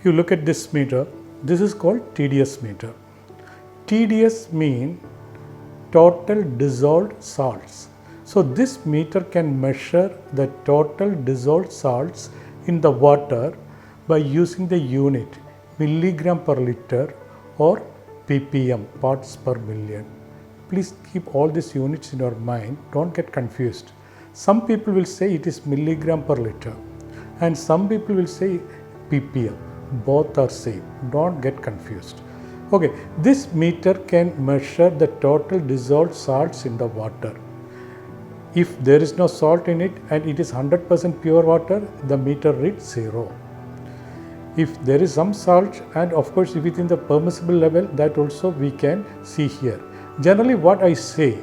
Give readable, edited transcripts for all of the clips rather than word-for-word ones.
you look at this meter, this is called TDS meter. TDS mean total dissolved salts. So this meter can measure the total dissolved salts in the water by using the unit milligram per liter or ppm, parts per million. Please keep all these units in your mind, don't get confused. Some people will say it is milligram per liter and some people will say ppm. Both are same, don't get confused. Okay, this meter can measure the total dissolved salts in the water. If there is no salt in it and it is 100% pure water, the meter reads 0. If there is some salt and of course within the permissible level, that also we can see here. Generally what I say,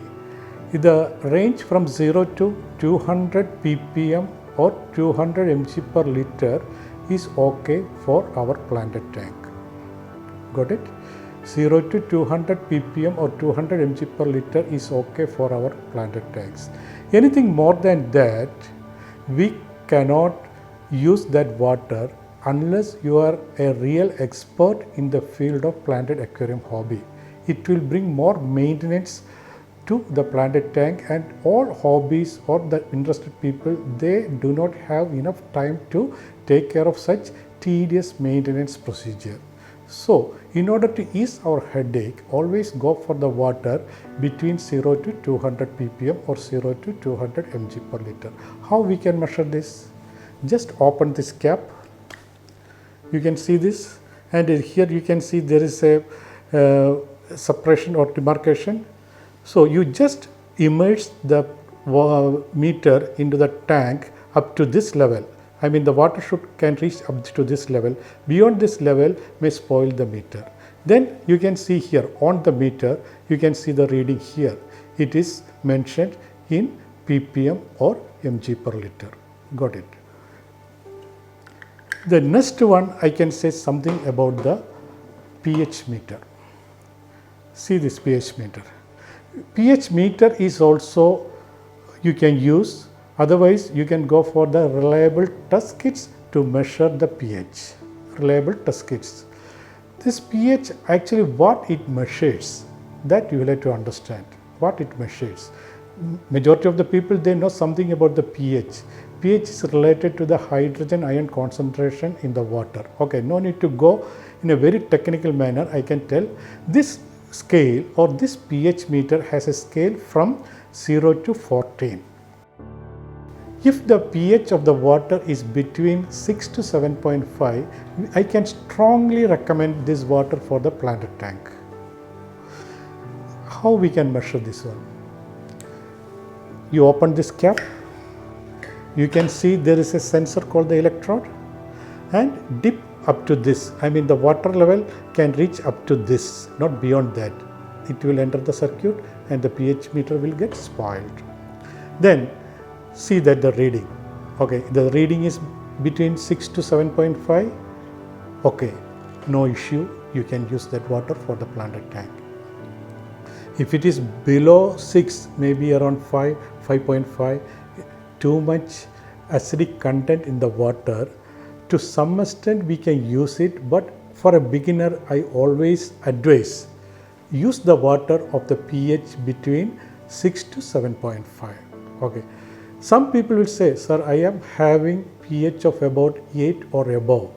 the range from 0 to 200 ppm or 200 mg per liter is okay for our planted tank. Got it? 0 to 200 ppm or 200 mg per liter is okay for our planted tanks. Anything more than that, we cannot use that water unless you are a real expert in the field of planted aquarium hobby. It will bring more maintenance to the planted tank, and all hobbies or the interested people, they do not have enough time to take care of such tedious maintenance procedure. So, in order to ease our headache, always go for the water between 0 to 200 ppm or 0 to 200 mg per liter. How we can measure this? Just open this cap. You can see this, and here you can see there is a separation or demarcation. So, you just immerse the meter into the tank up to this level. I mean the water can reach up to this level. Beyond this level may spoil the meter. Then you can see here on the meter, you can see the reading here. It is mentioned in ppm or mg per liter. Got it? The next one, I can say something about the pH meter. See this pH meter. pH meter is also you can use. Otherwise, you can go for the reliable test kits to measure the pH. Reliable test kits. This pH, actually what it measures, that you will have to understand. What it measures. Majority of the people, they know something about the pH. pH is related to the hydrogen ion concentration in the water. Okay, no need to go in a very technical manner. I can tell this scale or this pH meter has a scale from 0 to 14. If the pH of the water is between 6 to 7.5, I can strongly recommend this water for the planted tank. How we can measure this one? You open this cap, you can see there is a sensor called the electrode, and dip up to this. I mean the water level can reach up to this, not beyond that. It will enter the circuit and the pH meter will get spoiled. Then see that the reading. Okay, the reading is between 6 to 7.5. Okay, no issue. You can use that water for the planted tank. If it is below 6, maybe around 5, 5.5, too much acidic content in the water, to some extent we can use it, but for a beginner I always advise use the water of the pH between 6 to 7.5. Okay. Some people will say, sir, I am having pH of about 8 or above.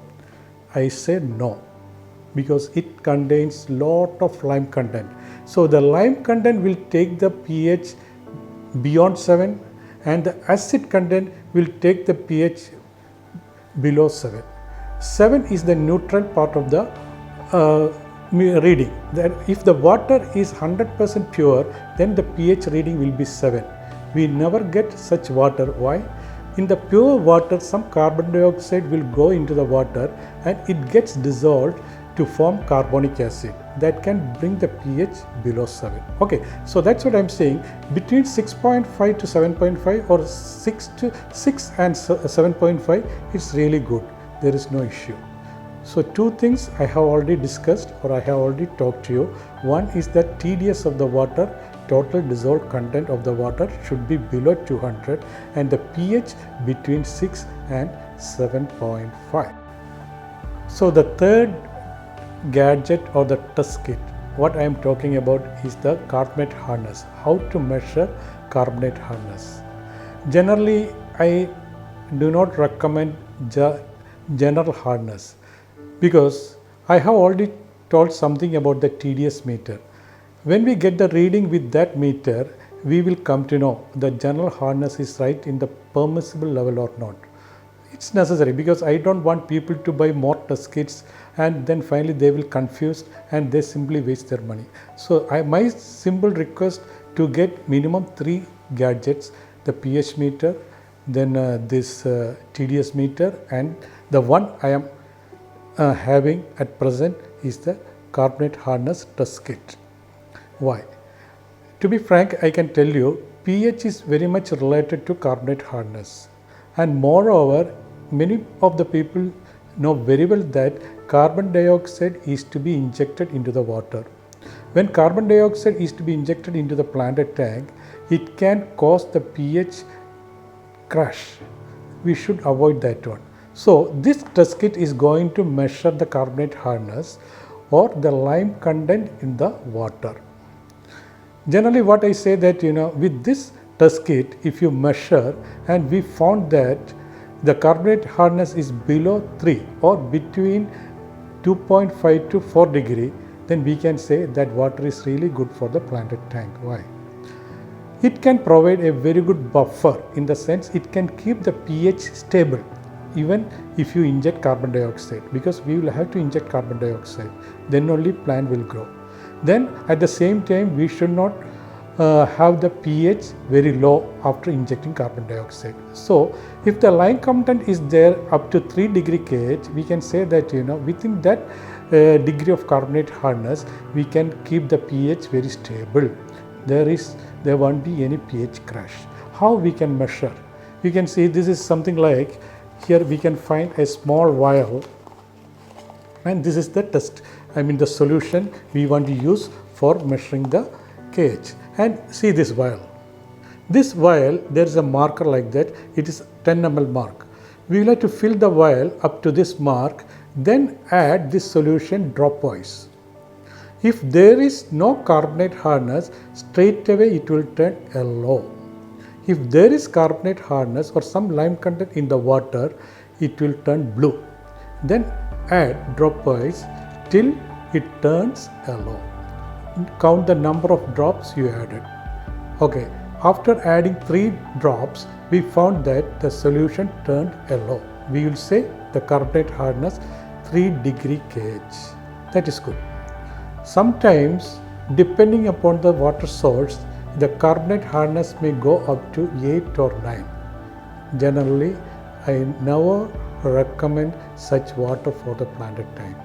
I say no, because it contains lot of lime content. So the lime content will take the pH beyond 7 and the acid content will take the pH below 7. 7 is the neutral part of the reading. That if the water is 100% pure, then the pH reading will be 7. We never get such water. Why? In the pure water, some carbon dioxide will go into the water and it gets dissolved to form carbonic acid. That can bring the pH below 7. Okay, so that's what I'm saying. Between 6.5 to 7.5 or 6 and 7.5, it's really good. There is no issue. So two things I have already discussed or I have already talked to you. One is that TDS of the water, total dissolved content of the water, should be below 200 and the pH between 6 and 7.5. So the third gadget or the test kit, what I am talking about is the carbonate hardness. How to measure carbonate hardness. Generally, I do not recommend general hardness because I have already told something about the TDS meter. When we get the reading with that meter, we will come to know the general hardness is right in the permissible level or not. It's necessary because I don't want people to buy more test kits and then finally they will confused and they simply waste their money. So my simple request to get minimum 3 gadgets, the pH meter, then this TDS meter, and the one I am having at present is the carbonate hardness test kit. Why? To be frank, I can tell you pH is very much related to carbonate hardness, and moreover many of the people know very well that carbon dioxide is to be injected into the water. When carbon dioxide is to be injected into the planted tank, it can cause the pH crash. We should avoid that one. So this test kit is going to measure the carbonate hardness or the lime content in the water. Generally what I say that with this test kit, if you measure and we found that the carbonate hardness is below 3 or between 2.5 to 4 degree, then we can say that water is really good for the planted tank. Why? It can provide a very good buffer in the sense it can keep the pH stable even if you inject carbon dioxide, because we will have to inject carbon dioxide, then only plant will grow. Then at the same time we should not have the pH very low after injecting carbon dioxide. So if the lime content is there up to 3 degree KH, we can say that within that degree of carbonate hardness we can keep the pH very stable. There won't be any pH crash. How we can measure? You can see this is something like, here we can find a small vial, and this is the the solution we want to use for measuring the KH. And see this vial. This vial, there is a marker like that, it is 10 ml mark. We will have to fill the vial up to this mark, then add this solution dropwise. If there is no carbonate hardness, straight away it will turn yellow. If there is carbonate hardness or some lime content in the water, it will turn blue. Then add dropwise till it turns yellow. Count the number of drops you added. Okay, after adding 3 drops, we found that the solution turned yellow. We will say the carbonate hardness 3 degree KH. That is good. Sometimes, depending upon the water source, the carbonate hardness may go up to 8 or 9. Generally, I never recommend such water for the planted tank.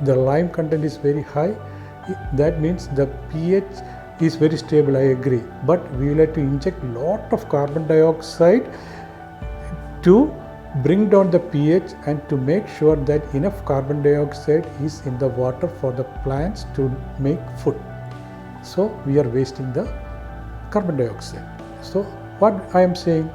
The lime content is very high. That means the pH is very stable, I agree, but we will have to inject lot of carbon dioxide to bring down the pH and to make sure that enough carbon dioxide is in the water for the plants to make food. So we are wasting the carbon dioxide. So what I am saying,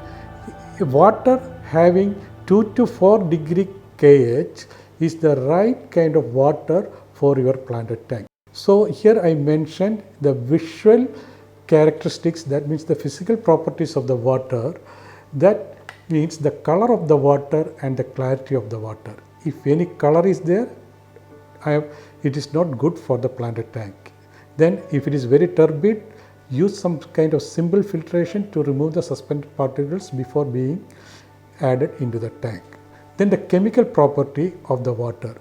water having 2 to 4 degree KH is the right kind of water for your planted tank. So here I mentioned the visual characteristics, that means the physical properties of the water, that means the color of the water and the clarity of the water. If any color is there, it is not good for the planted tank. Then if it is very turbid, use some kind of simple filtration to remove the suspended particles before being added into the tank. Then the chemical property of the water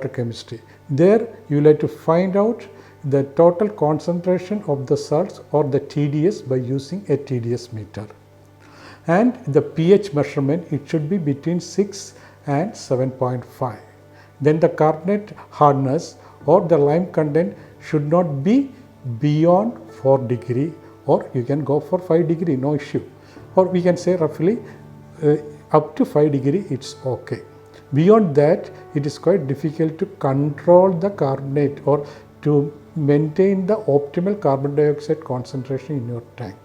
chemistry. There you will have to find out the total concentration of the salts or the TDS by using a TDS meter. And the pH measurement, it should be between 6 and 7.5. Then the carbonate hardness or the lime content should not be beyond 4 degree, or you can go for 5 degree, no issue. Or we can say roughly up to 5 degree, it's okay. Beyond that, it is quite difficult to control the carbonate or to maintain the optimal carbon dioxide concentration in your tank.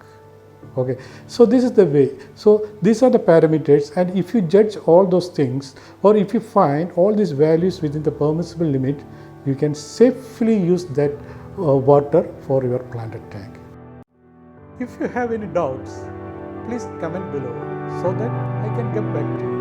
Okay, so this is the way. So these are the parameters, and if you judge all those things, or if you find all these values within the permissible limit, you can safely use that water for your planted tank. If you have any doubts, please comment below so that I can get back to you.